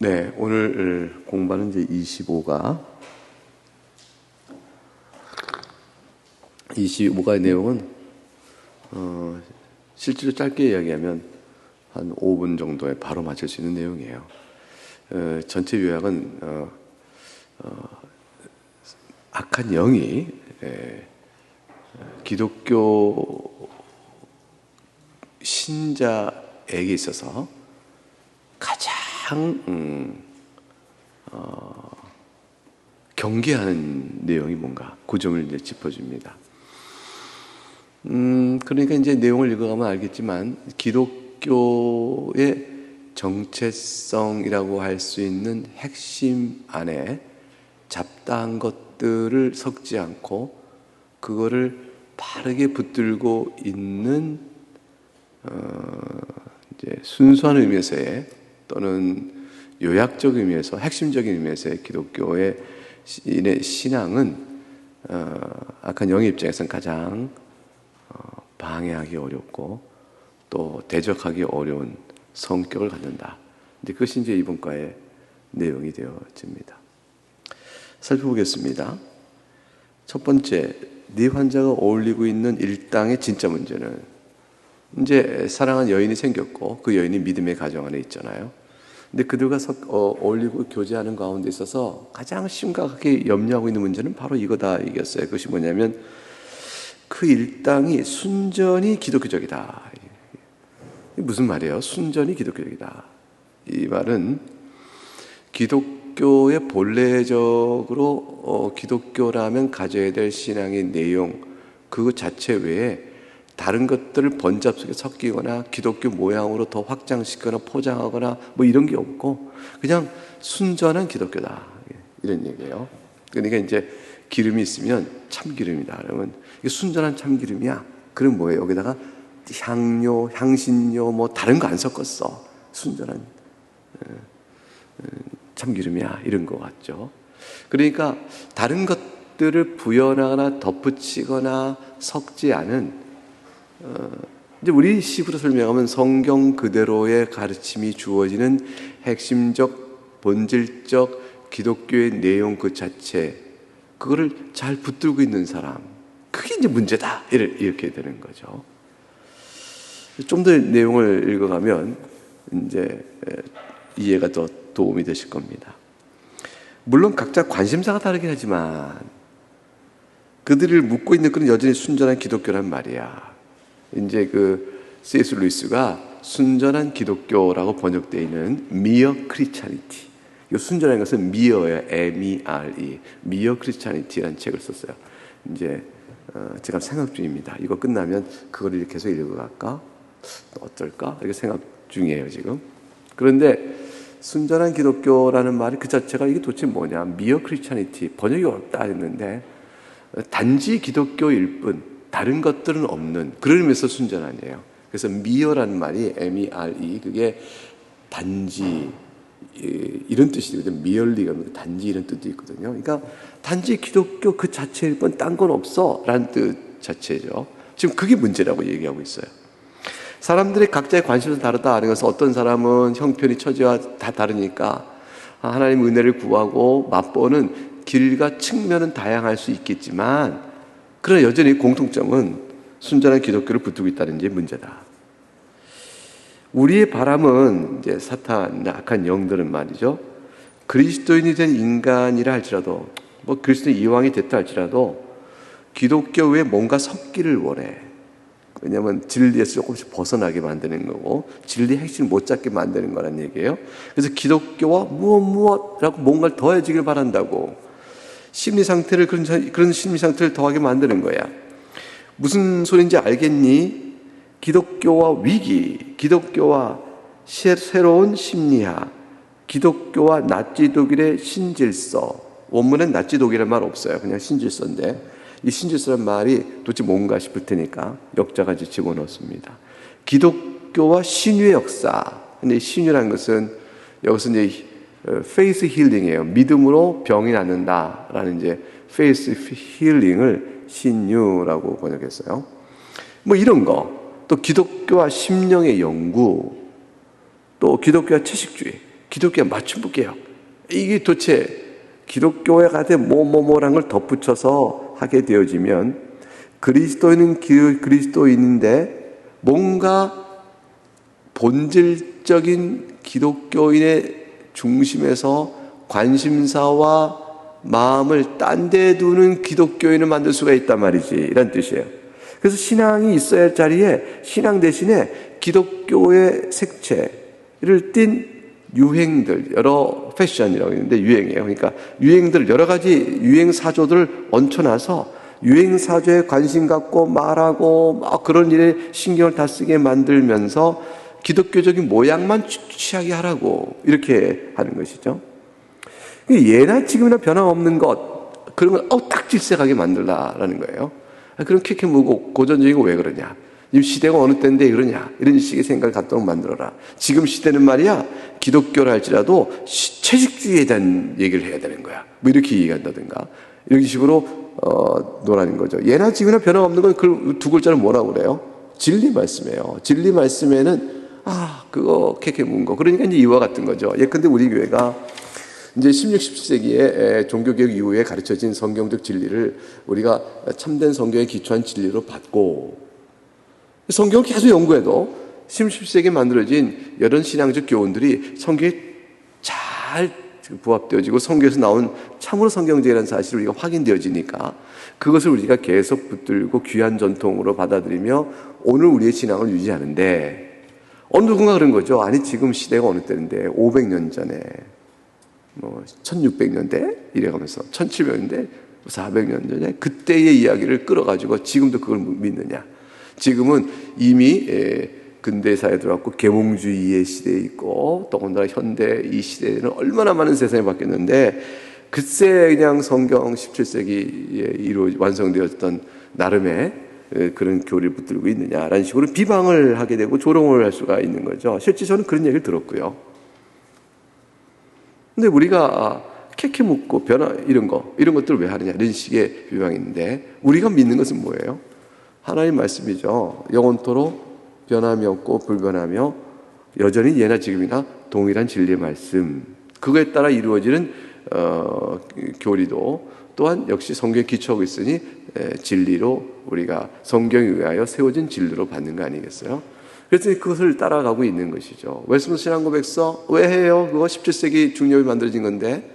네, 오늘 공부하는 이제 25가의 내용은 실제로 짧게 이야기하면 한 5분 정도에 바로 맞출 수 있는 내용이에요. 전체 요약은 악한 영이 기독교 신자에게 있어서 가장 경계하는 내용이 뭔가 그 점을 이제 짚어줍니다. 그러니까 이제 내용을 읽어가면 알겠지만 기독교의 정체성이라고 할 수 있는 핵심 안에 잡다한 것들을 섞지 않고 그거를 바르게 붙들고 있는 이제 순수한 의미에서의 또는 요약적 의미에서 핵심적인 의미에서의 기독교의 신앙은 악한 영의 입장에서는 가장 방해하기 어렵고 또 대적하기 어려운 성격을 갖는다. 근데 그것이 이제 이번 과의 내용이 되어집니다. 살펴보겠습니다. 첫 번째, 네 환자가 어울리고 있는 일당의 진짜 문제는 이제 사랑하는 여인이 생겼고 그 여인이 믿음의 가정 안에 있잖아요. 근데 그들과 어울리고 교제하는 가운데 있어서 가장 심각하게 염려하고 있는 문제는 바로 이거다 이겼어요. 그것이 뭐냐면 그 일당이 순전히 기독교적이다. 이게 무슨 말이에요? 순전히 기독교적이다. 이 말은 기독교의 본래적으로 기독교라면 가져야 될 신앙의 내용 그 자체 외에 다른 것들을 번잡 속에 섞이거나 기독교 모양으로 더 확장시키거나 포장하거나 뭐 이런 게 없고 그냥 순전한 기독교다 이런 얘기예요. 그러니까 이제 기름이 있으면 참기름이다. 그러면 이게 순전한 참기름이야. 그럼 뭐예요? 여기다가 향료, 향신료 뭐 다른 거 안 섞었어. 순전한 참기름이야. 이런 거 같죠. 그러니까 다른 것들을 부연하거나 덧붙이거나 섞지 않은 이제 우리 식으로 설명하면 성경 그대로의 가르침이 주어지는 핵심적, 본질적 기독교의 내용 그 자체 그거를 잘 붙들고 있는 사람 그게 이제 문제다 이렇게 되는 거죠. 좀 더 내용을 읽어가면 이제 이해가 더 도움이 되실 겁니다. 물론 각자 관심사가 다르긴 하지만 그들을 묻고 있는 그런 여전히 순전한 기독교란 말이야. 이제 그 C.S. 루이스가 순전한 기독교라고 번역되어 있는 Mere Christianity. 이 순전한 것은 Mere예요. M-E-R-E. Mere Christianity라는 책을 썼어요. 이제 제가 생각 중입니다. 이거 끝나면 그걸 계속 읽어갈까? 어떨까? 이렇게 생각 중이에요 지금. 그런데 순전한 기독교라는 말이 그 자체가 이게 도대체 뭐냐? Mere Christianity. 번역이 어렵다 했는데 단지 기독교일 뿐 다른 것들은 없는 그런 의미에서 순전한이에요. 그래서 미어라는 말이 M-E-R-E 그게 단지 이런 뜻이거든요. 미얼리가 단지 이런 뜻도 있거든요. 그러니까 단지 기독교 그 자체일 뿐 딴 건 없어 라는 뜻 자체죠. 지금 그게 문제라고 얘기하고 있어요. 사람들의 각자의 관심도 다르다. 그래서 어떤 사람은 형편이 처지와 다 다르니까 하나님 은혜를 구하고 맛보는 길과 측면은 다양할 수 있겠지만 그러나 여전히 공통점은 순전한 기독교를 붙들고 있다는 게 문제다. 우리의 바람은 이제 사탄, 악한 영들은 말이죠. 그리스도인이 된 인간이라 할지라도 뭐 그리스도인 이왕이 됐다 할지라도 기독교 외에 뭔가 섞기를 원해. 왜냐하면 진리에서 조금씩 벗어나게 만드는 거고 진리의 핵심을 못 잡게 만드는 거란 얘기예요. 그래서 기독교와 무엇라고 뭔가를 더해지길 바란다고 심리 상태를 그런 심리 상태를 더하게 만드는 거야. 무슨 소리인지 알겠니? 기독교와 위기, 기독교와 새로운 심리학, 기독교와 나치 독일의 신질서. 원문엔 나치 독일이라는 말 없어요. 그냥 신질서인데 이 신질서란 말이 도대체 뭔가 싶을 테니까 역자가 이제 집어넣습니다. 기독교와 신유의 역사. 근데 신유라는 것은 여기서 이제 페이스 힐링이에요. 믿음으로 병이 낫는다라는 이제 페이스 힐링을 신유라고 번역했어요. 뭐 이런 거. 또 기독교와 심령의 연구, 또 기독교와 채식주의. 기독교의 맞춤법 개혁. 이게 도대체 기독교에 가되 뭐뭐뭐라는 걸 덧붙여서 하게 되어지면 그리스도인은 그리스도인인데 뭔가 본질적인 기독교인의 중심에서 관심사와 마음을 딴 데 두는 기독교인을 만들 수가 있단 말이지. 이런 뜻이에요. 그래서 신앙이 있어야 할 자리에 신앙 대신에 기독교의 색채를 띤 유행들, 여러 패션이라고 있는데 유행이에요. 그러니까 유행들, 여러 가지 유행 사조들을 얹혀놔서 유행 사조에 관심 갖고 말하고 막 그런 일에 신경을 다 쓰게 만들면서 기독교적인 모양만 취하게 하라고 이렇게 하는 것이죠. 예나 지금이나 변함없는 것, 그런 걸 딱 질색하게 만들라라는 거예요. 그럼 캐캐무고 고전적이고 왜 그러냐? 지금 시대가 어느 때인데 그러냐? 이런 식의 생각을 갖도록 만들어라. 지금 시대는 말이야, 기독교를 할지라도 채식주의에 대한 얘기를 해야 되는 거야. 뭐 이렇게 얘기한다든가. 이런 식으로, 노라는 거죠. 예나 지금이나 변함없는 건 그 두 글자를 뭐라고 그래요? 진리 말씀이에요. 진리 말씀에는, 그거 캐캐문 거. 그러니까 이제 이와 같은 거죠. 예컨대 우리 교회가 이제 16, 17세기에 종교개혁 이후에 가르쳐진 성경적 진리를 우리가 참된 성경에 기초한 진리로 받고 성경을 계속 연구해도 16, 17세기에 만들어진 여러 신앙적 교훈들이 성경에 잘 부합되어지고 성경에서 나온 참으로 성경적이라는 사실을 우리가 확인되어지니까 그것을 우리가 계속 붙들고 귀한 전통으로 받아들이며 오늘 우리의 신앙을 유지하는데 어느 누군가 그런 거죠. 아니 지금 시대가 어느 때인데 500년 전에 1600년대 이래가면서 1700년대 400년 전에 그때의 이야기를 끌어가지고 지금도 그걸 믿느냐. 지금은 이미 근대사에 들어왔고 계몽주의의 시대에 있고 더군다나 현대 이 시대에는 얼마나 많은 세상이 바뀌었는데 그때 그냥 성경 17세기에 완성되었던 나름의 그런 교리를 붙들고 있느냐라는 식으로 비방을 하게 되고 조롱을 할 수가 있는 거죠. 실제 저는 그런 얘기를 들었고요. 근데 우리가 캐캐 묻고 이런 것들을 왜 하느냐 이런 식의 비방인데 우리가 믿는 것은 뭐예요? 하나님 말씀이죠. 영원토록 변함이 없고 불변하며 여전히 예나 지금이나 동일한 진리의 말씀. 그거에 따라 이루어지는 교리도 또한 역시 성경에 기초하고 있으니 진리로 우리가 성경에 의하여 세워진 진리로 받는 거 아니겠어요? 그래서 그것을 따라가고 있는 것이죠. 웨스트민스터 신앙고백서 왜 해요? 그거 17세기 중엽이 만들어진 건데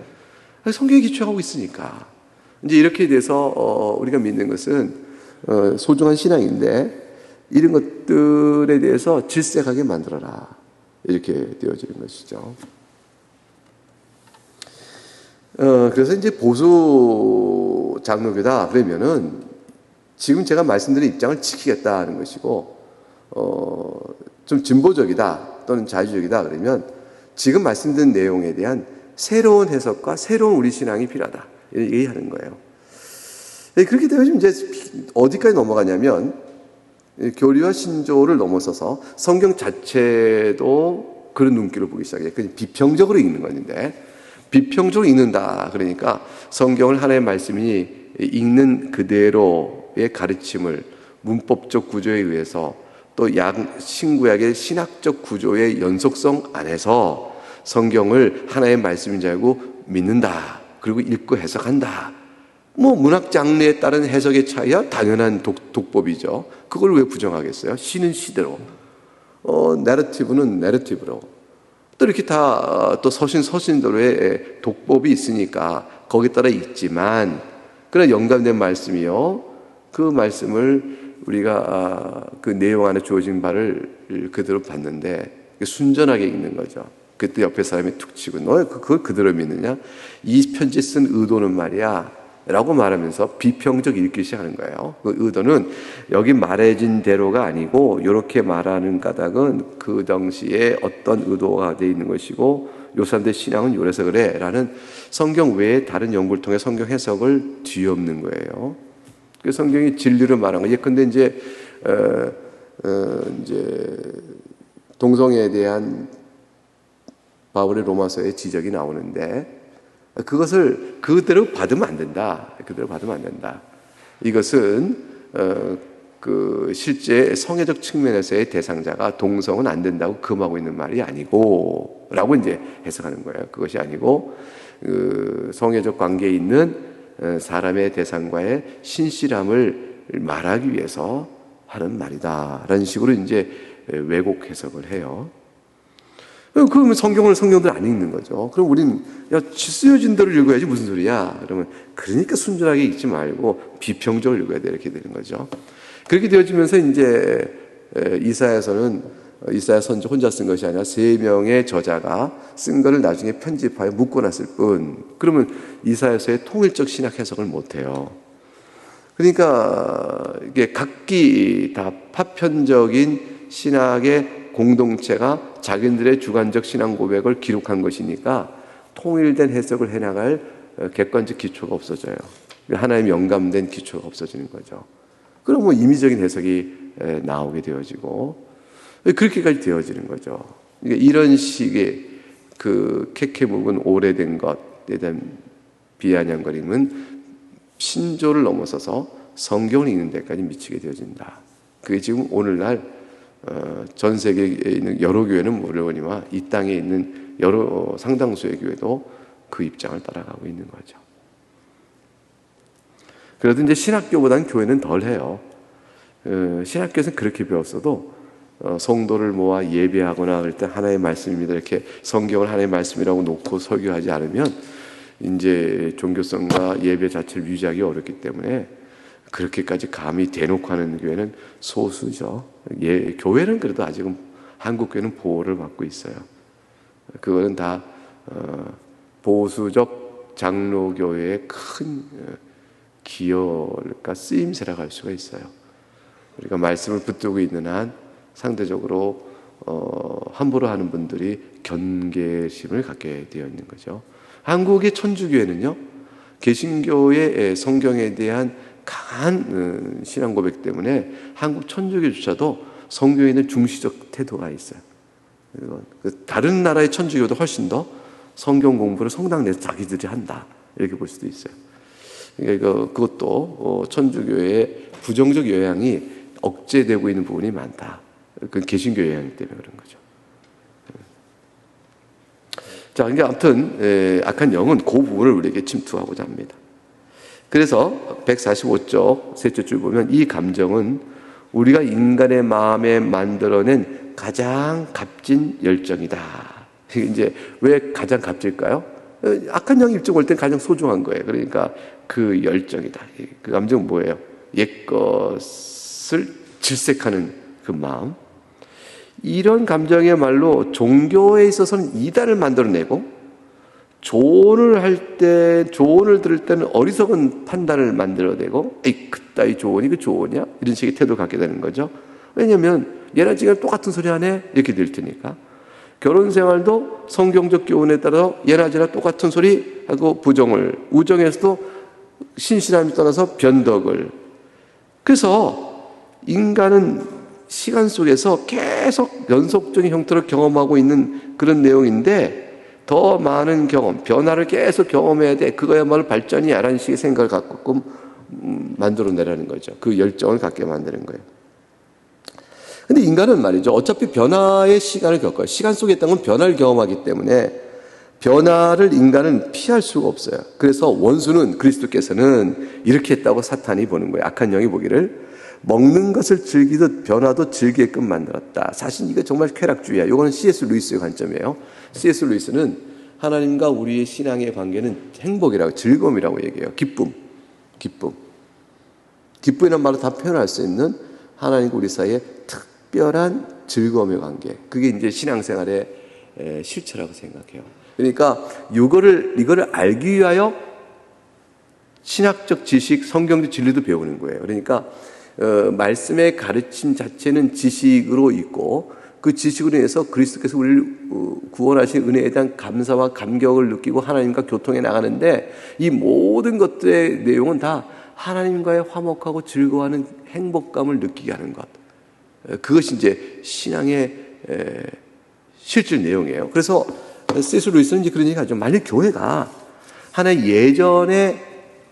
성경에 기초하고 있으니까. 이제 이렇게 돼서 우리가 믿는 것은 소중한 신앙인데 이런 것들에 대해서 질색하게 만들어라. 이렇게 되어지는 것이죠. 그래서 이제 보수 장로교다 그러면은 지금 제가 말씀드린 입장을 지키겠다는 것이고 좀 진보적이다 또는 자유적이다 그러면 지금 말씀드린 내용에 대한 새로운 해석과 새로운 우리 신앙이 필요하다. 이렇게 얘기하는 거예요. 그렇게 되면 이제 어디까지 넘어가냐면 교리와 신조를 넘어서서 성경 자체도 그런 눈길을 보기 시작해요. 비평적으로 읽는 건데 비평적으로 읽는다. 그러니까 성경을 하나의 말씀이 읽는 그대로의 가르침을 문법적 구조에 의해서 또 신구약의 신학적 구조의 연속성 안에서 성경을 하나의 말씀인 줄 알고 믿는다. 그리고 읽고 해석한다. 문학 장르에 따른 해석의 차이야 당연한 독법이죠. 그걸 왜 부정하겠어요? 시는 시대로, 내러티브는 내러티브로. 또 이렇게 다 또 서신대로의 독법이 있으니까 거기에 따라 읽지만 그러나 영감된 말씀이요. 그 말씀을 우리가 그 내용 안에 주어진 바를 그대로 봤는데 순전하게 읽는 거죠. 그때 옆에 사람이 툭 치고 너 그걸 그대로 믿느냐? 이 편지 쓴 의도는 말이야 라고 말하면서 비평적 읽기 시작하는 거예요. 그 의도는 여기 말해진 대로가 아니고 이렇게 말하는 까닭은 그 당시에 어떤 의도가 되어 있는 것이고 요 사람들의 신앙은 요래서 그래 라는 성경 외에 다른 연구를 통해 성경 해석을 뒤엎는 거예요. 그 성경이 진리를 말한 거예요. 예컨대 이제 동성애에 대한 바울의 로마서의 지적이 나오는데 그것을 그대로 받으면 안 된다. 그대로 받으면 안 된다. 이것은 실제 성애적 측면에서의 대상자가 동성은 안 된다고 금하고 있는 말이 아니고 라고 이제 해석하는 거예요. 그것이 아니고 성애적 관계에 있는 사람의 대상과의 신실함을 말하기 위해서 하는 말이다 라는 식으로 이제 왜곡 해석을 해요. 그러면 성경들 안 읽는 거죠. 그럼 우린 쓰여진 대로 읽어야지 무슨 소리야? 그러면 그러니까 순전하게 읽지 말고 비평적으로 읽어야 돼 이렇게 되는 거죠. 그렇게 되어지면서 이제 이사야 선지 혼자 쓴 것이 아니라 3명의 저자가 쓴 거를 나중에 편집하여 묶어놨을 뿐. 그러면 이사야서의 통일적 신학 해석을 못해요. 그러니까 이게 각기 다 파편적인 신학의 공동체가 자기들의 주관적 신앙 고백을 기록한 것이니까 통일된 해석을 해나갈 객관적 기초가 없어져요. 하나님의 영감된 기초가 없어지는 거죠. 그럼 뭐 임의적인 해석이 나오게 되어지고 그렇게까지 되어지는 거죠. 그러니까 이런 식의 캐캐묵은 오래된 것에 대한 비아냥거림은 신조를 넘어서서 성경을 읽는 데까지 미치게 되어진다. 그게 지금 오늘날 전 세계에 있는 여러 교회는 물론이와 이 땅에 있는 여러 상당수의 교회도 그 입장을 따라가고 있는 거죠. 그래도 이제 신학교보다는 교회는 덜해요. 신학교에서는 그렇게 배웠어도 성도를 모아 예배하거나 그럴 때 하나의 말씀입니다 이렇게 성경을 하나의 말씀이라고 놓고 설교하지 않으면 이제 종교성과 예배 자체를 유지하기 어렵기 때문에 그렇게까지 감히 대놓고 하는 교회는 소수죠. 교회는 그래도 아직은 한국 교회는 보호를 받고 있어요. 그거는 다 보수적 장로교회의 큰 기여가 쓰임새라고 할 수가 있어요. 우리가 말씀을 붙들고 있는 한 상대적으로 함부로 하는 분들이 경계심을 갖게 되어 있는 거죠. 한국의 천주교회는요, 개신교의 성경에 대한 강한 신앙 고백 때문에 한국 천주교조차도 성경에 있는 중시적 태도가 있어요. 다른 나라의 천주교도 훨씬 더 성경 공부를 성당 내에서 자기들이 한다 이렇게 볼 수도 있어요. 그러니까 그것도 천주교의 부정적 영향이 억제되고 있는 부분이 많다. 그 개신교 영향 때문에 그런 거죠. 자, 그러니까 아무튼 악한 영은 그 부분을 우리에게 침투하고자 합니다. 그래서 145쪽 셋째 줄 보면 이 감정은 우리가 인간의 마음에 만들어낸 가장 값진 열정이다. 이제 왜 가장 값질까요? 악한 영이 입증 올 땐 가장 소중한 거예요. 그러니까 그 열정이다. 그 감정은 뭐예요? 옛것을 질색하는 그 마음. 이런 감정이야말로 종교에 있어서는 이단을 만들어내고 조언을 들을 때는 어리석은 판단을 만들어내고 에이 그따위 조언이 그 조언이야? 이런 식의 태도를 갖게 되는 거죠. 왜냐하면 얘랑 지금 똑같은 소리 하네? 이렇게 될 테니까. 결혼 생활도 성경적 교훈에 따라서 얘나 저나 똑같은 소리 하고 부정을, 우정에서도 신실함에 따라서 변덕을. 그래서 인간은 시간 속에서 계속 연속적인 형태로 경험하고 있는 그런 내용인데 더 많은 경험, 변화를 계속 경험해야 돼. 그거야말로 발전이야 라는 식의 생각을 갖고 만들어내라는 거죠. 그 열정을 갖게 만드는 거예요. 근데 인간은 말이죠. 어차피 변화의 시간을 겪어요. 시간 속에 있다는 건 변화를 경험하기 때문에 변화를 인간은 피할 수가 없어요. 그래서 원수는 그리스도께서는 이렇게 했다고 사탄이 보는 거예요. 악한 영이 보기를 먹는 것을 즐기듯 변화도 즐기게끔 만들었다. 사실 이거 정말 쾌락주의야. 이거는 C.S. 루이스의 관점이에요. C.S. 루이스는 하나님과 우리의 신앙의 관계는 행복이라고, 즐거움이라고 얘기해요. 기쁨. 기쁨이란 말로 다 표현할 수 있는 하나님과 우리 사이의 특별한 즐거움의 관계. 그게 이제 신앙생활의 실체라고 생각해요. 그러니까 이거를 알기 위하여 신학적 지식, 성경적 진리도 배우는 거예요. 그러니까 말씀의 가르침 자체는 지식으로 있고 그 지식으로 인해서 그리스도께서 우리를 구원하신 은혜에 대한 감사와 감격을 느끼고 하나님과 교통해 나가는데 이 모든 것들의 내용은 다 하나님과의 화목하고 즐거워하는 행복감을 느끼게 하는 것. 그것이 이제 신앙의 실질 내용이에요. 그래서 C.S. 루이스는 이제 그런 얘기 하죠. 만약 교회가 하나의 예전에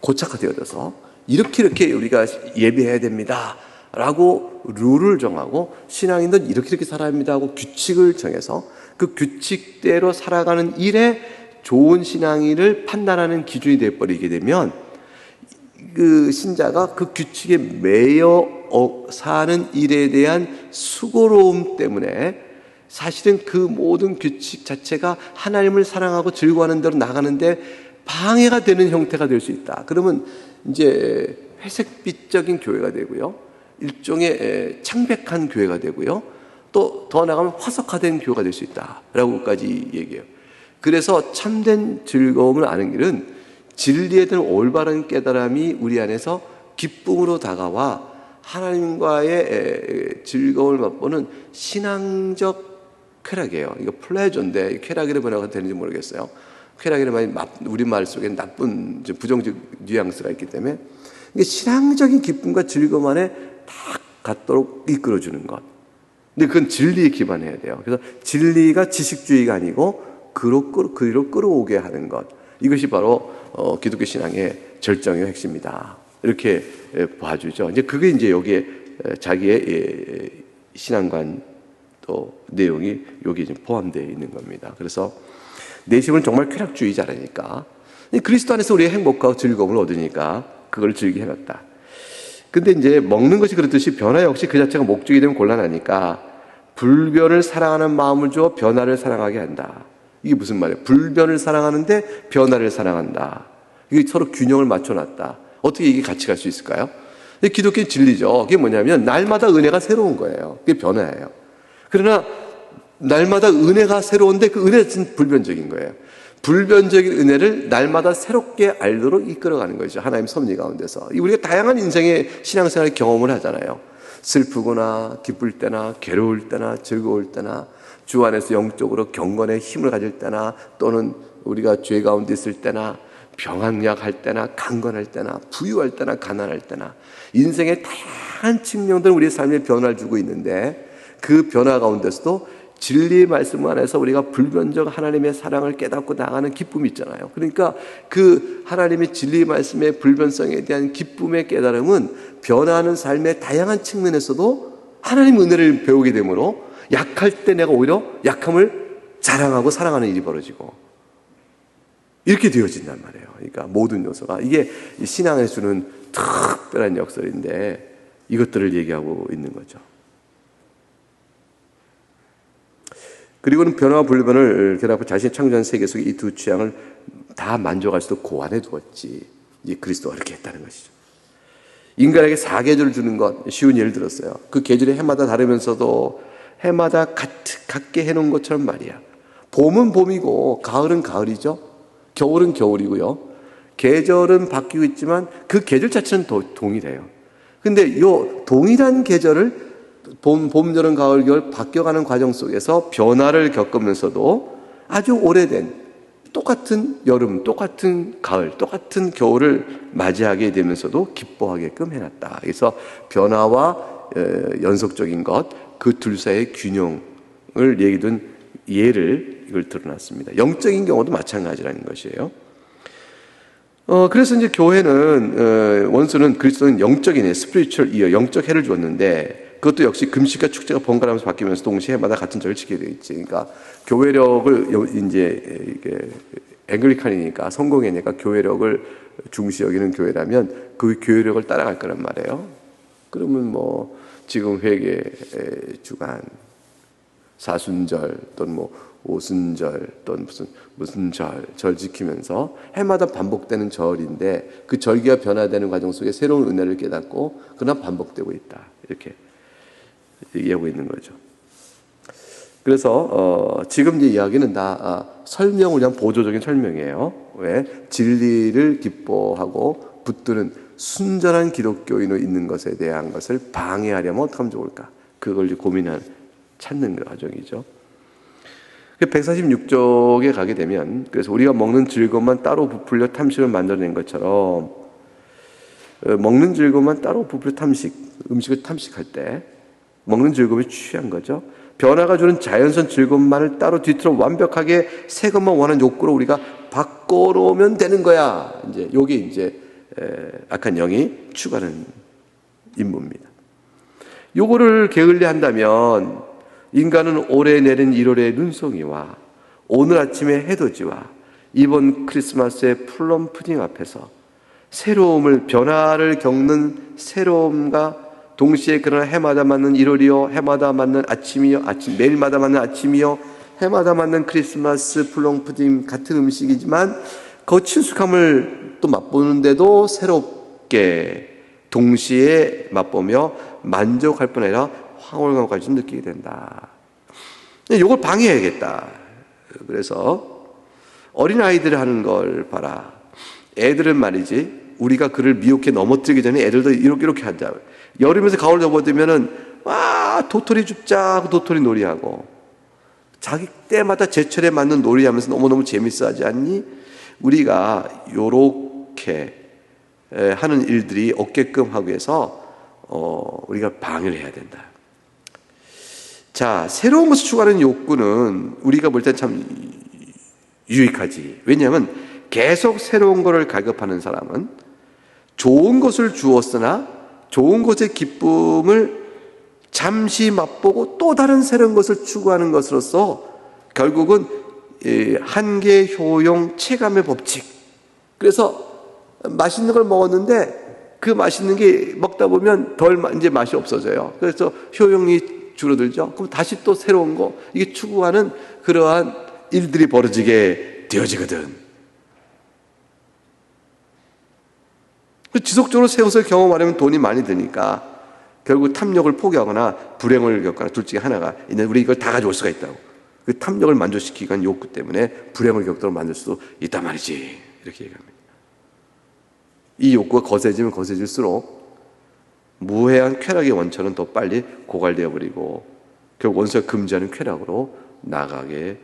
고착화되어져서 이렇게 우리가 예배해야 됩니다 라고 룰을 정하고 신앙인들은 이렇게 살아야 합니다 하고 규칙을 정해서 그 규칙대로 살아가는 일에 좋은 신앙인을 판단하는 기준이 되어버리게 되면 그 신자가 그 규칙에 매여 사는 일에 대한 수고로움 때문에 사실은 그 모든 규칙 자체가 하나님을 사랑하고 즐거워하는 대로 나가는데 방해가 되는 형태가 될 수 있다. 그러면 이제 회색빛적인 교회가 되고요. 일종의 창백한 교회가 되고요. 또 더 나가면 화석화된 교회가 될 수 있다라고까지 얘기해요. 그래서 참된 즐거움을 아는 길은 진리에 대한 올바른 깨달음이 우리 안에서 기쁨으로 다가와 하나님과의 즐거움을 맛보는 신앙적 쾌락이에요. 이거 플레저인데 쾌락이라 번역가 되는지 모르겠어요. 쾌락이라 말이 우리말 속에 나쁜 부정적 뉘앙스가 있기 때문에 이게 신앙적인 기쁨과 즐거움 안에 다 갖도록 이끌어주는 것. 근데 그건 진리에 기반해야 돼요. 그래서 진리가 지식주의가 아니고 그로 끌어오게 하는 것. 이것이 바로 기독교 신앙의 절정의 핵심이다. 이렇게 봐주죠. 이제 그게 이제 여기에 자기의 신앙관 또 내용이 여기 지금 포함되어 있는 겁니다. 그래서 내심은 정말 쾌락주의자라니까 그리스도 안에서 우리의 행복과 즐거움을 얻으니까 그걸 즐기게 해놨다. 근데 이제 먹는 것이 그렇듯이 변화 역시 그 자체가 목적이 되면 곤란하니까 불변을 사랑하는 마음을 주어 변화를 사랑하게 한다. 이게 무슨 말이에요? 불변을 사랑하는데 변화를 사랑한다. 이게 서로 균형을 맞춰놨다. 어떻게 이게 같이 갈 수 있을까요? 기독교의 진리죠. 그게 뭐냐면 날마다 은혜가 새로운 거예요. 그게 변화예요. 그러나 날마다 은혜가 새로운데 그 은혜는 불변적인 거예요. 불변적인 은혜를 날마다 새롭게 알도록 이끌어가는 거죠. 하나님 섭리 가운데서. 우리가 다양한 인생의 신앙생활 경험을 하잖아요. 슬프거나 기쁠 때나 괴로울 때나 즐거울 때나 주 안에서 영적으로 경건의 힘을 가질 때나 또는 우리가 죄 가운데 있을 때나 병약할 때나 강건할 때나 부유할 때나 가난할 때나 인생의 다양한 측면들 우리의 삶에 변화를 주고 있는데 그 변화 가운데서도 진리의 말씀 안에서 우리가 불변적 하나님의 사랑을 깨닫고 나가는 기쁨이 있잖아요. 그러니까 그 하나님의 진리의 말씀의 불변성에 대한 기쁨의 깨달음은 변화하는 삶의 다양한 측면에서도 하나님 은혜를 배우게 되므로 약할 때 내가 오히려 약함을 자랑하고 사랑하는 일이 벌어지고 이렇게 되어진단 말이에요. 그러니까 모든 요소가 이게 신앙에 주는 특별한 역설인데 이것들을 얘기하고 있는 거죠. 그리고는 변화와 불변을 결합해 자신의 창조한 세계 속에 이 두 취향을 다 만족할 수도 고안해 두었지. 이제 그리스도가 그렇게 했다는 것이죠. 인간에게 4계절을 주는 것 쉬운 예를 들었어요. 그 계절이 해마다 다르면서도 해마다 같게 해놓은 것처럼 말이야. 봄은 봄이고 가을은 가을이죠. 겨울은 겨울이고요. 계절은 바뀌고 있지만 그 계절 자체는 동일해요. 근데 이 동일한 계절을 봄, 여름, 가을, 겨울 바뀌어가는 과정 속에서 변화를 겪으면서도 아주 오래된 똑같은 여름, 똑같은 가을, 똑같은 겨울을 맞이하게 되면서도 기뻐하게끔 해놨다. 그래서 변화와 연속적인 것, 그 둘 사이의 균형을 얘기든 예를 이걸 드러났습니다. 영적인 경우도 마찬가지라는 것이에요. 그래서 이제 교회는 원수는 그리스도는 영적인 스피리추얼 이어 영적 해를 주었는데 그것도 역시 금식과 축제가 번갈아가면서 바뀌면서 동시에 해마다 같은 절을 지키게 되어 있지. 그러니까 교회력을 이제 이게 앵글리칸이니까 성공회니까 교회력을 중시 여기는 교회라면 그 교회력을 따라갈 거란 말이에요. 그러면 뭐 지금 회개 주간 사순절 또는 뭐 오순절 또는 무슨 절 지키면서 해마다 반복되는 절인데 그 절기가 변화되는 과정 속에 새로운 은혜를 깨닫고 그러나 반복되고 있다. 이렇게 얘기하고 있는 거죠. 그래서 지금 이제 이야기는 다 설명을 위한 보조적인 설명이에요. 왜? 진리를 기뻐하고 붙드는 순전한 기독교인으로 있는 것에 대한 것을 방해하려면 어떻게 하면 좋을까? 그걸 이제 찾는 과정이죠. 146쪽에 가게 되면 그래서 우리가 먹는 즐거움만 따로 부풀려 탐식을 만들어낸 것처럼 먹는 즐거움만 따로 부풀려 음식을 탐식할 때 먹는 즐거움에 취한 거죠. 변화가 주는 자연스러운 즐거움만을 따로 뒤틀어 완벽하게 새 것만 원하는 욕구로 우리가 바꿔놓으면 되는 거야. 이제 요게 이제 악한 영이 추구하는 임무입니다. 요거를 게을리한다면 인간은 올해 내린 1월의 눈송이와 오늘 아침의 해돋이와 이번 크리스마스의 플럼 푸딩 앞에서 새로움을, 변화를 겪는 새로움과 동시에 그러나 해마다 맞는 1월이요, 해마다 맞는 아침이요, 매일마다 맞는 아침이요, 해마다 맞는 크리스마스 플럼 푸딩 같은 음식이지만 그 친숙함을 또 맛보는데도 새롭게 동시에 맛보며 만족할 뿐 아니라 황홀감까지 느끼게 된다. 이걸 방해해야겠다. 그래서 어린아이들이 하는 걸 봐라. 애들은 말이지, 우리가 그를 미혹해 넘어뜨리기 전에 애들도 이렇게 하자. 여름에서 가을 접어들면은 도토리 줍자 하고 도토리 놀이하고, 자기 때마다 제철에 맞는 놀이하면서 너무너무 재밌어 하지 않니? 우리가 요렇게 하는 일들이 없게끔 하기 위해서 우리가 방해를 해야 된다. 자, 새로운 것을 추구하는 욕구는 우리가 볼 때 참 유익하지. 왜냐하면 계속 새로운 것을 갈급하는 사람은 좋은 것을 주었으나 좋은 것의 기쁨을 잠시 맛보고 또 다른 새로운 것을 추구하는 것으로서 결국은 한계, 효용, 체감의 법칙. 그래서 맛있는 걸 먹었는데 그 맛있는 게 먹다 보면 이제 맛이 없어져요. 그래서 효용이 줄어들죠. 그럼 다시 또 새로운 거, 이게 추구하는 그러한 일들이 벌어지게 되어지거든. 지속적으로 새 것을 경험하려면 돈이 많이 드니까 결국 탐욕을 포기하거나 불행을 겪거나 둘 중에 하나가 있는데, 우리 이걸 다 가져올 수가 있다고. 그 탐욕을 만족시키기 위한 욕구 때문에 불행을 겪도록 만들 수도 있단 말이지. 이렇게 얘기합니다. 이 욕구가 거세지면 거세질수록 무해한 쾌락의 원천은 더 빨리 고갈되어 버리고 결국 원수가 금지하는 쾌락으로 나가게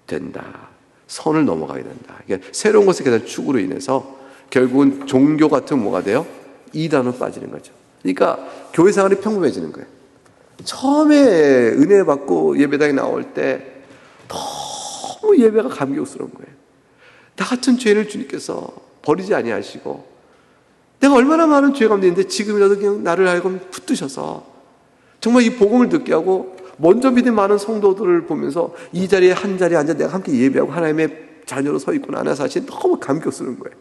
된다. 선을 넘어가게 된다. 그러니까 새로운 것에 대한 추구로 인해서 결국은 종교 같은 뭐가 돼요? 이단으로 빠지는 거죠. 그러니까 교회 생활이 평범해지는 거예요. 처음에 은혜 받고 예배당에 나올 때 너무 예배가 감격스러운 거예요. 나 같은 죄인을 주님께서 버리지 아니하시고 내가 얼마나 많은 죄 가운데 있는데 지금이라도 그냥 나를 하여금 붙드셔서 정말 이 복음을 듣게 하고 먼저 믿은 많은 성도들을 보면서 이 자리에 한 자리에 앉아 내가 함께 예배하고 하나님의 자녀로 서 있구나 하는 사실이 너무 감격스러운 거예요.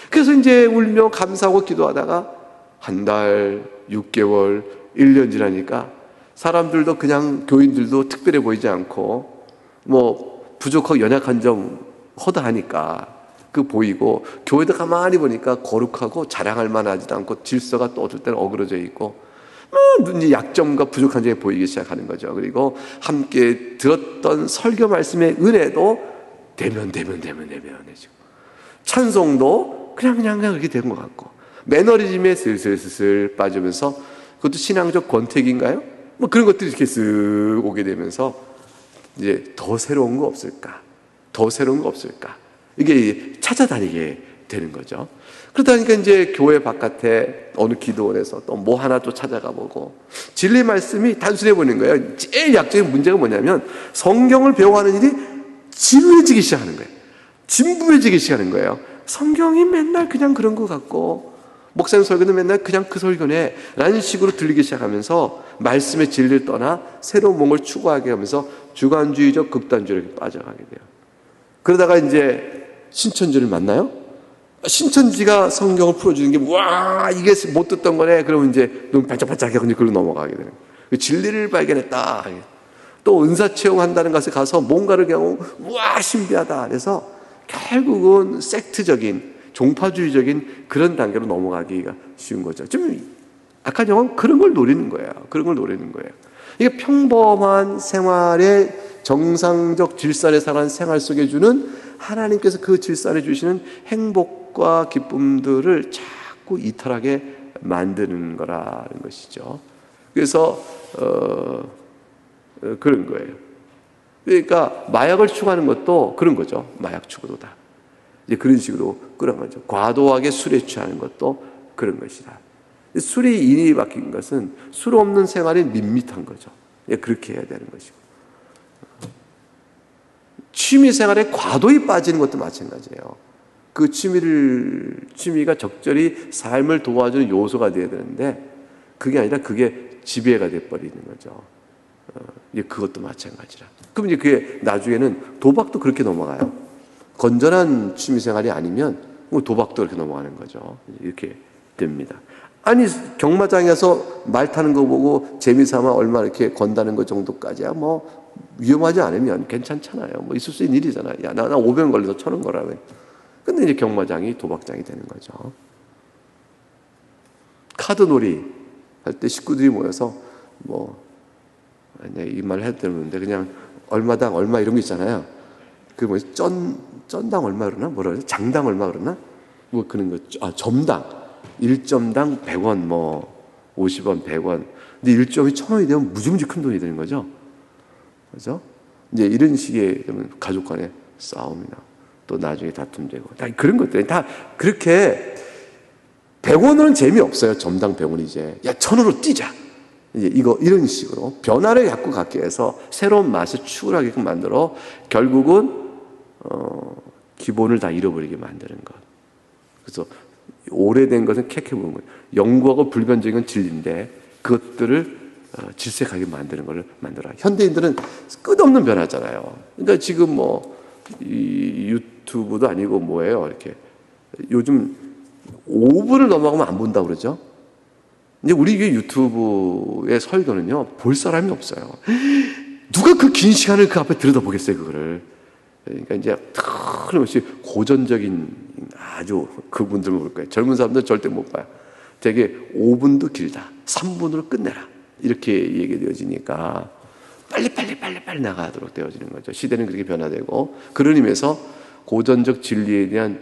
그래서 이제 울며 감사하고 기도하다가 한 달, 6개월, 1년 지나니까 사람들도 그냥 교인들도 특별해 보이지 않고 뭐 부족하고 연약한 점 허다하니까 그 보이고, 교회도 가만히 보니까 거룩하고 자랑할 만하지도 않고 질서가 또 어떨 때는 어그러져 있고 이제 약점과 부족한 점이 보이기 시작하는 거죠. 그리고 함께 들었던 설교 말씀의 은혜도 대면해지고 찬송도 그냥 그렇게 된 것 같고 매너리즘에 슬슬 빠지면서, 그것도 신앙적 권태기인가요? 뭐 그런 것들이 이렇게 쓱 오게 되면서 이제 더 새로운 거 없을까? 이게 찾아다니게 되는 거죠. 그러다 보니까 이제 교회 바깥에 어느 기도원에서 또 뭐 하나 또 찾아가 보고, 진리 말씀이 단순해 보이는 거예요. 제일 약적인 문제가 뭐냐면 성경을 배워가는 일이 지루해지기 시작하는 거예요. 진부해지기 시작하는 거예요. 성경이 맨날 그냥 그런 것 같고 목사님 설교는 맨날 그냥 그 설교네 라는 식으로 들리기 시작하면서 말씀의 진리를 떠나 새로운 뭔가를 추구하게 하면서 주관주의적 극단주의로 빠져가게 돼요. 그러다가 이제 신천지를 만나요? 신천지가 성경을 풀어주는 게, 이게 못 듣던 거네. 그러면 이제 눈 반짝반짝 하고 그걸로 넘어가게 되는 거예요. 진리를 발견했다. 또 은사 체험한다는 것에 가서 뭔가를 그냥, 신비하다. 그래서 결국은 섹트적인, 종파주의적인 그런 단계로 넘어가기가 쉬운 거죠. 좀 악한 영은 그런 걸 노리는 거예요. 이게 평범한 생활의 정상적 질서에 살아가는 생활 속에 주는 하나님께서 그 질서에 주시는 행복과 기쁨들을 자꾸 이탈하게 만드는 거라는 것이죠. 그래서 그런 거예요. 그러니까 마약을 추구하는 것도 그런 거죠. 마약 추구도다. 이제 그런 식으로 그런 거죠. 과도하게 술에 취하는 것도 그런 것이다. 술이 인이 바뀐 것은 술 없는 생활이 밋밋한 거죠. 그렇게 해야 되는 것이고, 취미 생활에 과도히 빠지는 것도 마찬가지예요. 그 취미가 적절히 삶을 도와주는 요소가 되어야 되는데 그게 아니라 그게 지배가 돼버리는 거죠. 이제 그것도 마찬가지라. 그럼 이제 그게 나중에는 도박도 그렇게 넘어가요. 건전한 취미생활이 아니면 도박도 그렇게 넘어가는 거죠. 이렇게 됩니다. 아니 경마장에서 말 타는 거 보고 재미삼아 얼마 이렇게 건다는 것 정도까지야 뭐 위험하지 않으면 괜찮잖아요. 뭐 있을 수 있는 일이잖아요. 야, 나 500원 걸려서 1,000원 거라면. 근데 이제 경마장이 도박장이 되는 거죠. 카드놀이 할 때 식구들이 모여서 뭐 이 말 해도 되는데 그냥 얼마당 얼마 이런 거 있잖아요. 그 뭐 쩐당 얼마 그러나 뭐라 그러지? 장당 얼마 그러나? 뭐 그런 거. 점당 1점당 100원 뭐 50원 100원. 근데 1점이 1,000원이 되면 무지무지 큰 돈이 되는 거죠. 그렇죠? 이제 이런 식의 가족 간의 싸움이나 또 나중에 다툼되고 다 그런 것들이 다 그렇게 100원으로는 재미없어요. 점당 100원 이제. 야, 1,000원으로 뛰자. 이제 이런 식으로 변화를 자꾸 갖게 해서 새로운 맛을 추구하게끔 만들어 결국은 기본을 다 잃어버리게 만드는 것. 그래서 오래된 것은 캐캐보는 거예요. 영구하고 불변적인 진리인데 그것들을 질색하게 만드는 것을 만들어요. 현대인들은 끝없는 변화잖아요. 그러니까 지금 뭐 이 유튜브도 아니고 뭐예요. 이렇게 요즘 5분을 넘어가면 안 본다고 그러죠. 이제 우리 교회 유튜브의 설교는요, 볼 사람이 없어요. 누가 그 긴 시간을 그 앞에 들여다보겠어요, 그거를. 그러니까 이제 틀림없이 고전적인 아주 그분들만 볼 거예요. 젊은 사람들 절대 못 봐요. 되게 5분도 길다. 3분으로 끝내라. 이렇게 얘기되어지니까 빨리 나가도록 되어지는 거죠. 시대는 그렇게 변화되고 그런 의미에서 고전적 진리에 대한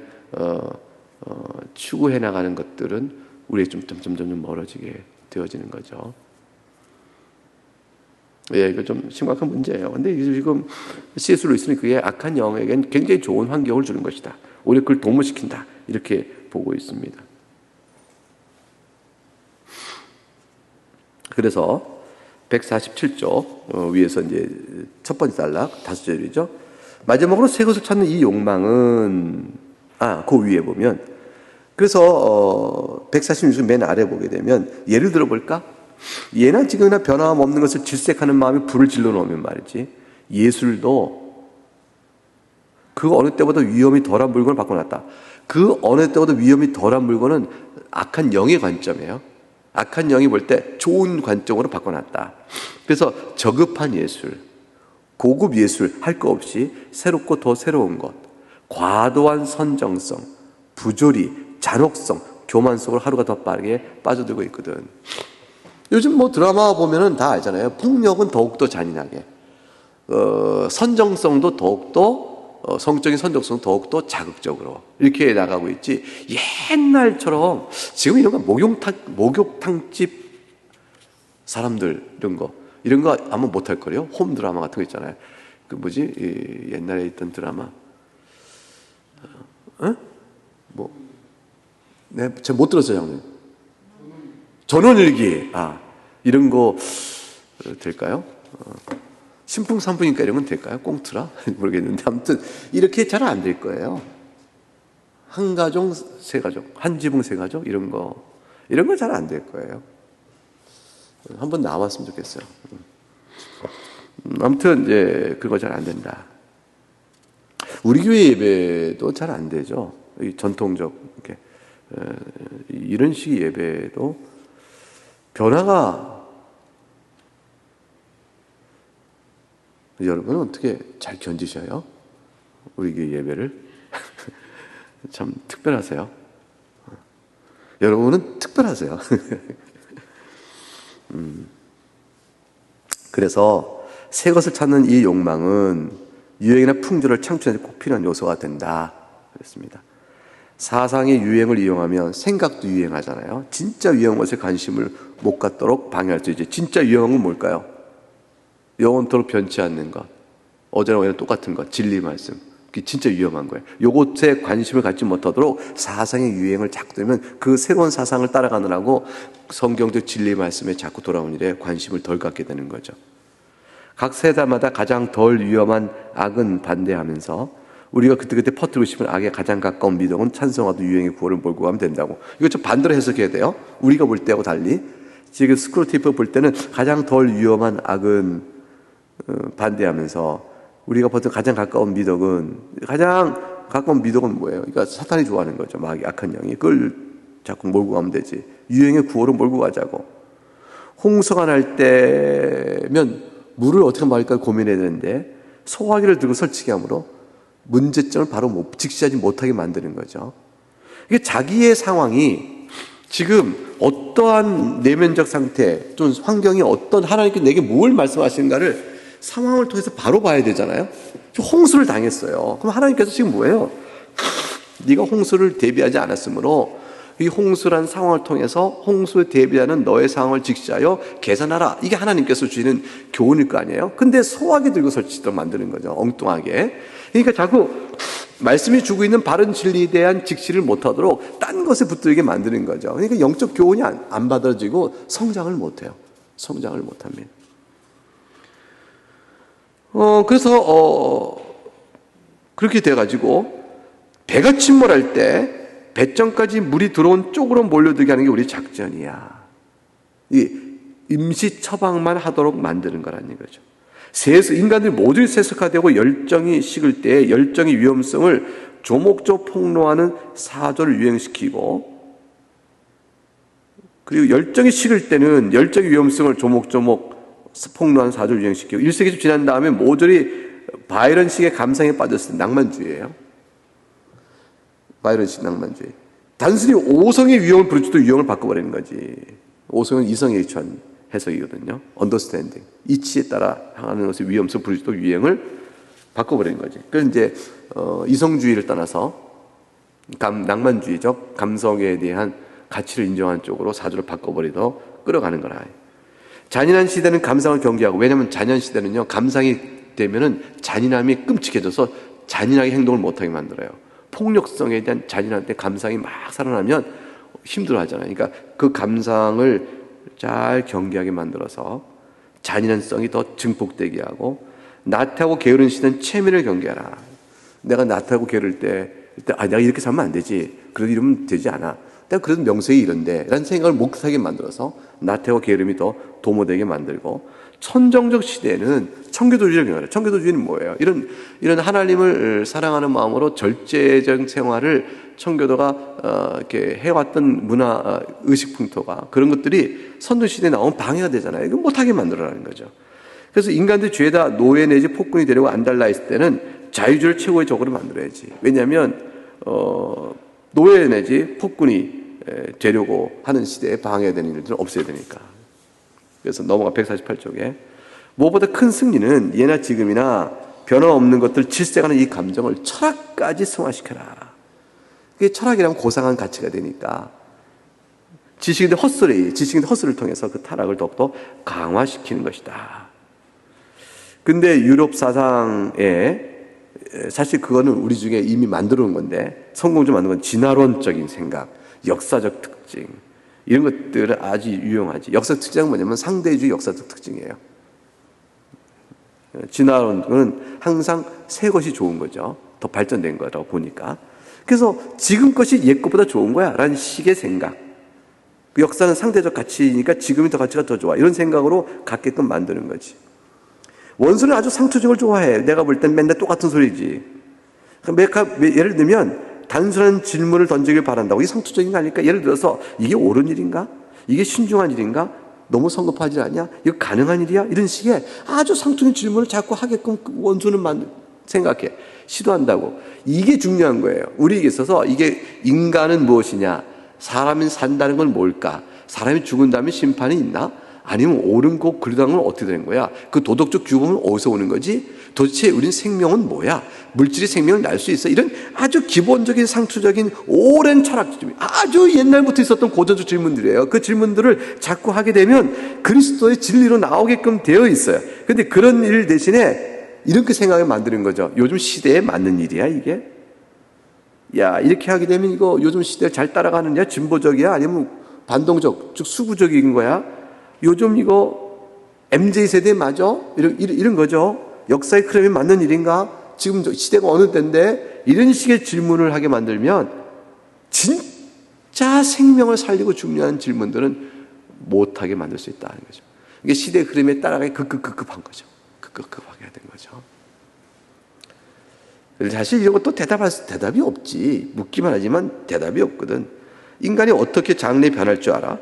추구해 나가는 것들은 우리에게 좀 점점 멀어지게 되어지는 거죠. 예, 이거 좀 심각한 문제예요. 근데 지금 C.S. 루이스는 그게 악한 영에겐 굉장히 좋은 환경을 주는 것이다. 오히려 그걸 도모시킨다. 이렇게 보고 있습니다. 그래서 147쪽 위에서 이제 첫 번째 단락 5절이죠. 마지막으로 새 것을 찾는 이 욕망은 그 위에 보면 그래서 146쪽 맨 아래 보게 되면 예를 들어 볼까? 예나 지금이나 변함없는 것을 질색하는 마음에 불을 질러 놓으면 말이지 예술도 그 어느 때보다 위험이 덜한 물건을 바꿔놨다. 그 어느 때보다 위험이 덜한 물건은 악한 영의 관점이에요. 악한 영이 볼 때 좋은 관점으로 바꿔놨다. 그래서 저급한 예술, 고급 예술 할 거 없이 새롭고 더 새로운 것, 과도한 선정성, 부조리, 잔혹성, 교만 속으로 하루가 더 빠르게 빠져들고 있거든. 요즘 뭐 드라마 보면은 다 알잖아요. 폭력은 더욱더 잔인하게, 선정성도 더욱더 성적인 선정성도 더욱더 자극적으로 이렇게 나가고 있지. 옛날처럼 지금 이런 거 목욕탕집 사람들 이런 거 아마 못할 거예요. 홈 드라마 같은 거 있잖아요. 그 뭐지? 옛날에 있던 드라마. 네, 제가 못 들었어요, 형님. 전원일기. 이런 거 될까요? 신풍산풍인가 이런 건 될까요? 꽁트라? 모르겠는데 아무튼 이렇게 잘 안 될 거예요. 한 가족, 세 가족, 한 지붕 세 가족 이런 거 잘 안 될 거예요. 한번 나왔으면 좋겠어요. 아무튼 이제 그런 거 잘 안 된다. 우리 교회 예배도 잘 안 되죠. 이 전통적 이렇게 이런 식의 예배도 변화가 여러분은 어떻게 잘 견디셔요? 우리 교회 예배를 참 특별하세요. 여러분은 특별하세요. 그래서 새 것을 찾는 이 욕망은 유행이나 풍조를 창출하는 데 꼭 필요한 요소가 된다. 그랬습니다. 사상의 유행을 이용하면 생각도 유행하잖아요. 진짜 유행한 것에 관심을 못 갖도록 방해할 수 있지. 진짜 유행한 건 뭘까요? 영원토록 변치 않는 것. 어제나 오늘 똑같은 것. 진리 말씀. 그게 진짜 위험한 거예요. 요것에 관심을 갖지 못하도록 사상의 유행을 자꾸 들면 그 새로운 사상을 따라가느라고 성경적 진리 말씀에 자꾸 돌아오는 일에 관심을 덜 갖게 되는 거죠. 각 세대마다 가장 덜 위험한 악은 반대하면서 우리가 그때그때 퍼뜨리고 싶은 악에 가장 가까운 미덕은 찬성하도 유행의 구호를 몰고 가면 된다고. 이거 좀 반대로 해석해야 돼요. 우리가 볼 때하고 달리 지금 스크루티프 볼 때는 가장 덜 위험한 악은 반대하면서 우리가 보통 가장 가까운 미덕은 뭐예요? 그러니까 사탄이 좋아하는 거죠. 마귀, 악한 영이. 그걸 자꾸 몰고 가면 되지. 유행의 구호로 몰고 가자고. 홍수가 날 때면 물을 어떻게 막을까 고민해야 되는데 소화기를 들고 설치게 함으로 문제점을 바로 직시하지 못하게 만드는 거죠. 이게 자기의 상황이 지금 어떠한 내면적 상태 또는 환경이 어떤 하나님께 내게 뭘 말씀하시는가를 상황을 통해서 바로 봐야 되잖아요. 홍수를 당했어요. 그럼 하나님께서 지금 뭐예요? 네가 홍수를 대비하지 않았으므로 이 홍수란 상황을 통해서 홍수에 대비하는 너의 상황을 직시하여 개선하라. 이게 하나님께서 주시는 교훈일 거 아니에요? 근데 소화기 들고 설치도록 만드는 거죠. 엉뚱하게. 그러니까 자꾸 말씀이 주고 있는 바른 진리에 대한 직시를 못하도록 딴 것에 붙들게 만드는 거죠. 그러니까 영적 교훈이 안 받아지고 성장을 못해요. 성장을 못합니다. 그래서 그렇게 돼가지고 배가 침몰할 때 배점까지 물이 들어온 쪽으로 몰려들게 하는 게 우리 작전이야. 이 임시 처방만 하도록 만드는 거라는 거죠. 인간들이 모두 세속화되고 열정이 식을 때 열정의 위험성을 조목조목 폭로하는 사조를 유행시키고, 그리고 열정이 식을 때는 열정의 위험성을 조목조목 폭로하는 사조를 유행시키고, 1세기 지난 다음에 모조리 바이런식의 감상에 빠졌을 때 낭만주의예요. 바이런식 낭만주의. 단순히 오성의 위험을 부르짖도 유형을 바꿔버리는 거지. 오성은 이성에 취한 해석이거든요. understanding. 이치에 따라 향하는 것의 위험성 부르짖도 유행을 바꿔버리는 거지. 그래서 이제 이성주의를 떠나서 낭만주의적 감성에 대한 가치를 인정하는 쪽으로 사조를 바꿔버리도록 끌어가는 거라. 잔인한 시대는 감상을 경계하고, 왜냐하면 잔인한 시대는요, 감상이 되면은 잔인함이 끔찍해져서 잔인하게 행동을 못하게 만들어요. 폭력성에 대한 잔인한 때 감상이 막 살아나면 힘들어하잖아요. 그러니까 그 감상을 잘 경계하게 만들어서 잔인한성이 더 증폭되게 하고, 나태하고 게으른 시대는 체면을 경계하라. 내가 나태하고 게으를 때 내가 이렇게 살면 안 되지. 그래도 이러면 되지 않아. 내가 그래도 명색이 이런데 라는 생각을 못하게 만들어서 나태하고 게으름이 더 도모되게 만들고, 천정적 시대에는 청교도주의를 경계하라. 청교도주의는 뭐예요? 이런 하나님을 사랑하는 마음으로 절제적 생활을 청교도가 이렇게 해왔던 문화, 의식 풍토가, 그런 것들이 선조시대에 나오면 방해가 되잖아요. 이거 못하게 만들어라는 거죠. 그래서 인간들 죄다 노예 내지 폭군이 되려고 안달나 있을 때는 자유주의를 최고의 적으로 만들어야지. 왜냐하면 노예 내지 폭군이 되려고 하는 시대에 방해되는 일들은 없애야 되니까. 그래서 넘어가 148쪽에 무엇보다 큰 승리는 예나 지금이나 변함없는 것들 질색하는 이 감정을 철학까지 승화시켜라. 그게 철학이라면 고상한 가치가 되니까 지식인의 헛소리를 통해서 그 타락을 더욱더 강화시키는 것이다. 근데 유럽 사상에 사실 그거는 우리 중에 이미 만들어 놓은 건데, 성공적으로 만든 건 진화론적인 생각, 역사적 특징, 이런 것들은 아주 유용하지. 역사적 특징은 뭐냐면 상대주의 역사적 특징이에요. 진화론은 항상 새 것이 좋은 거죠. 더 발전된 거라고 보니까. 그래서 지금 것이 옛 것보다 좋은 거야 라는 식의 생각. 그 역사는 상대적 가치니까 지금이 더 가치가 더 좋아, 이런 생각으로 갖게끔 만드는 거지. 원수는 아주 상투적을 좋아해. 내가 볼 땐 맨날 똑같은 소리지. 예를 들면 단순한 질문을 던지길 바란다고. 이게 상투적인 거 아닐까? 예를 들어서 이게 옳은 일인가? 이게 신중한 일인가? 너무 성급하지 않냐? 이거 가능한 일이야? 이런 식의 아주 상투적인 질문을 자꾸 하게끔 원수는 생각해. 시도한다고. 이게 중요한 거예요. 우리에게 있어서 이게 인간은 무엇이냐? 사람이 산다는 건 뭘까? 사람이 죽은 다음에 심판이 있나? 아니면 옳은 거 그러다는 건 어떻게 되는 거야? 그 도덕적 규범은 어디서 오는 거지? 도대체 우린 생명은 뭐야? 물질이 생명을 날 수 있어? 이런 아주 기본적인 상투적인 오랜 철학적 질문, 아주 옛날부터 있었던 고전적 질문들이에요. 그 질문들을 자꾸 하게 되면 그리스도의 진리로 나오게끔 되어 있어요. 그런데 그런 일 대신에 이렇게 생각을 만드는 거죠. 요즘 시대에 맞는 일이야 이게? 야, 이렇게 하게 되면 이거 요즘 시대를 잘 따라가느냐? 진보적이야? 아니면 반동적, 즉 수구적인 거야? 요즘 이거 MZ세대 맞아? 이런 거죠. 역사의 흐름에 맞는 일인가? 지금 시대가 어느 때인데? 이런 식의 질문을 하게 만들면 진짜 생명을 살리고 중요한 질문들은 못하게 만들 수 있다는 거죠. 이게 시대의 흐름에 따라가기 급급한 거죠. 급급하게 된 거죠. 사실 이런 것도 대답이 없지. 묻기만 하지만 대답이 없거든. 인간이 어떻게 장래에 변할 줄 알아?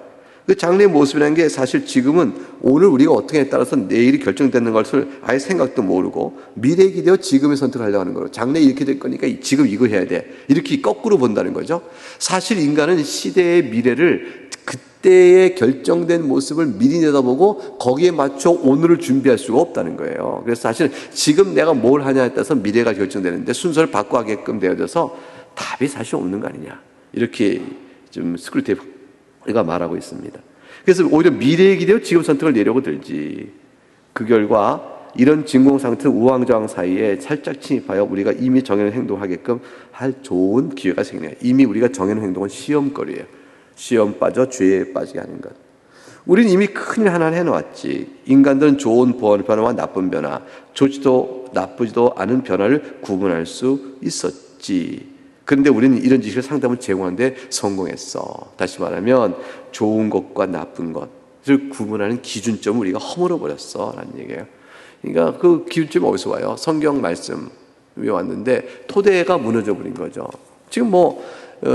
그 장래의 모습이라는 게 사실 지금은 오늘 우리가 어떻게 에 따라서 내일이 결정되는 것을 아예 생각도 모르고 미래에 기대어 지금의 선택을 하려고 하는 거로 장래에 이렇게 될 거니까 지금 이거 해야 돼. 이렇게 거꾸로 본다는 거죠. 사실 인간은 시대의 미래를 그때의 결정된 모습을 미리 내다보고 거기에 맞춰 오늘을 준비할 수가 없다는 거예요. 그래서 사실 지금 내가 뭘 하냐에 따라서 미래가 결정되는데 순서를 바꿔가게끔 되어져서 답이 사실 없는 거 아니냐. 이렇게 좀 스크루테이프가 말하고 있습니다. 그래서 오히려 미래에 기대어 지금 선택을 내려고 들지. 그 결과 이런 진공 상태 우왕좌왕 사이에 살짝 침입하여 우리가 이미 정해놓은 행동하게끔 할 좋은 기회가 생겨요. 이미 우리가 정해놓은 행동은 시험거리예요. 시험 빠져 죄에 빠지게 하는 것. 우리는 이미 큰일 하나를 해놓았지. 인간들은 좋은 변화와 나쁜 변화, 좋지도 나쁘지도 않은 변화를 구분할 수 있었지. 그런데 우리는 이런 지식을 상담을 제공하는데 성공했어. 다시 말하면 좋은 것과 나쁜 것을 구분하는 기준점을 우리가 허물어버렸어 라는 얘기예요. 그러니까 그 기준점이 어디서 와요? 성경 말씀이 왔는데 토대가 무너져 버린 거죠. 지금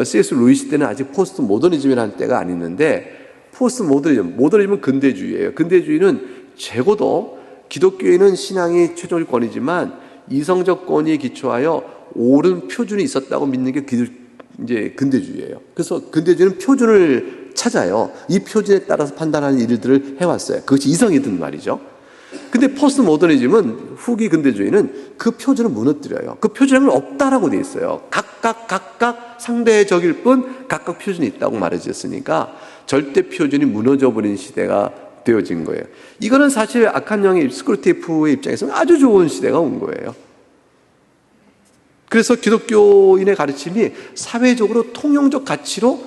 C.S. 루이스 때는 아직 포스트 모더니즘이라는 때가 아니었는데 포스트 모더니즘은 근대주의예요. 근대주의는 적어도 기독교에는 신앙이 최종권이지만 이성적 권위에 기초하여 옳은 표준이 있었다고 믿는 게 이제 근대주의예요. 그래서 근대주의는 표준을 찾아요. 이 표준에 따라서 판단하는 일들을 해왔어요. 그것이 이성이든 말이죠. 근데 포스트 모더니즘은 후기 근대주의는 그 표준을 무너뜨려요. 그 표준은 없다라고 돼 있어요. 각각 상대적일 뿐 각각 표준이 있다고 말해졌으니까 절대 표준이 무너져버린 시대가 되어진 거예요. 이거는 사실 악한 영의 스크루테이프의 입장에서는 아주 좋은 시대가 온 거예요. 그래서 기독교인의 가르침이 사회적으로 통용적 가치로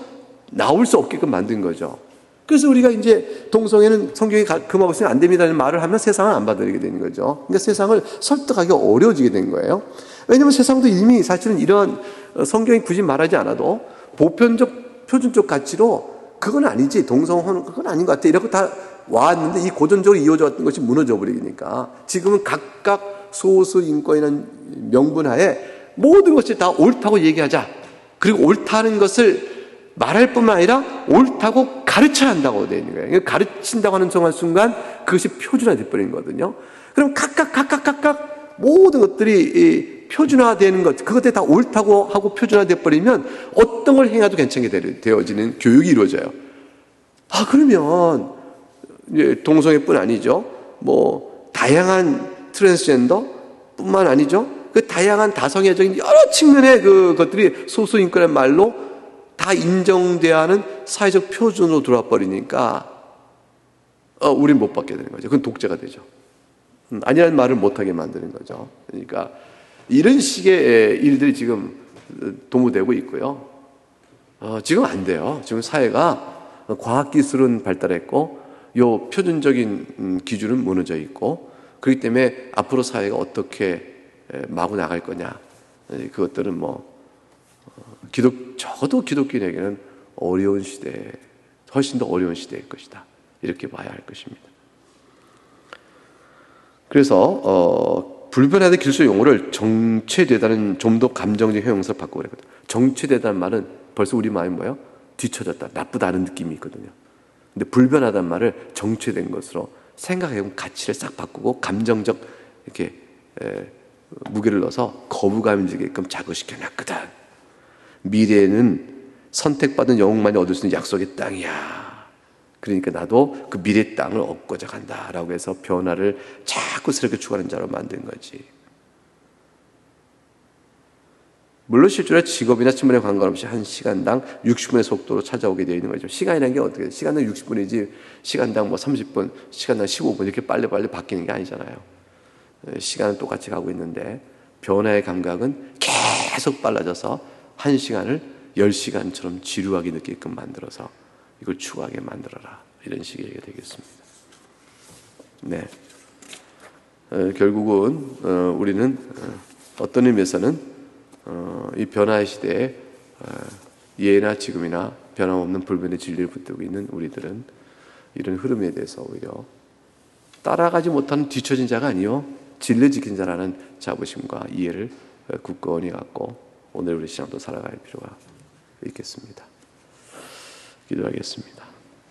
나올 수 없게끔 만든 거죠. 그래서 우리가 이제 동성애는 성경이 금하고 있으면 안 됩니다는 말을 하면 세상을 안 받아들이게 되는 거죠. 그러니까 세상을 설득하기 어려워지게 된 거예요. 왜냐하면 세상도 이미 사실은 이런 성경이 굳이 말하지 않아도 보편적, 표준적 가치로 그건 아니지, 동성혼은 그건 아닌 것 같아. 이렇게 다 왔는데 이 고전적으로 이어져 왔던 것이 무너져 버리니까 지금은 각각 소수 인권이라는 명분 하에 모든 것이 다 옳다고 얘기하자. 그리고 옳다는 것을 말할 뿐만 아니라 옳다고 가르쳐야 한다고 되어 있는 거예요. 가르친다고 하는 순간 그것이 표준화 되어버린 거거든요. 그럼 각각 모든 것들이 표준화되는 것, 그것에 다 옳다고 하고 표준화되어버리면 어떤 걸 행해도 괜찮게 되어지는 교육이 이루어져요. 그러면 이제 동성애뿐 아니죠. 다양한 트랜스젠더 뿐만 아니죠. 그 다양한 다성애적인 여러 측면의 그것들이 소수인권의 말로 다 인정돼야 하는 사회적 표준으로 들어와 버리니까 우린 못 받게 되는 거죠. 그건 독재가 되죠. 아니라는 말을 못하게 만드는 거죠. 그러니까 이런 식의 일들이 지금 도모되고 있고요. 지금 안 돼요. 지금 사회가 과학기술은 발달했고 요 표준적인 기준은 무너져 있고 그렇기 때문에 앞으로 사회가 어떻게 마구 나갈 거냐. 그것들은 적어도 기독교인에게는 어려운 시대, 훨씬 더 어려운 시대일 것이다. 이렇게 봐야 할 것입니다. 그래서 불변하는 기술적 용어를 정체되다는 좀 더 감정적 형용사를 바꾸고 그랬거든요. 정체되다는 말은 벌써 우리 마음이 뭐예요? 뒤처졌다, 나쁘다는 느낌이 있거든요. 근데 불변하다는 말을 정체된 것으로 생각해보면 가치를 싹 바꾸고 감정적 이렇게 무게를 넣어서 거부감이 들게끔 자극시켜놨거든. 미래에는 선택받은 영웅만이 얻을 수 있는 약속의 땅이야. 그러니까 나도 그 미래 땅을 얻고자 간다라고 해서 변화를 자꾸 새롭게 추구하는 자로 만든 거지. 물론 실제로 직업이나 측면에 관계없이 한 시간당 60분의 속도로 찾아오게 되어 있는 거죠. 시간이라는 게 어떻게 돼요? 시간당 60분이지 시간당 30분, 시간당 15분 이렇게 빨리빨리 바뀌는 게 아니잖아요. 시간은 똑같이 가고 있는데 변화의 감각은 계속 빨라져서 한 시간을 10시간처럼 지루하게 느끼게끔 만들어서 이걸 추구하게 만들어라. 이런 식의 얘기가 되겠습니다. 네. 결국은 우리는 어떤 의미에서는 이 변화의 시대에 예나 지금이나 변함없는 불변의 진리를 붙들고 있는 우리들은 이런 흐름에 대해서 오히려 따라가지 못하는 뒤처진 자가 아니요 진리 지킨 자라는 자부심과 이해를 굳건히 갖고 오늘 우리 신앙도 살아갈 필요가 있겠습니다. 기도하겠습니다.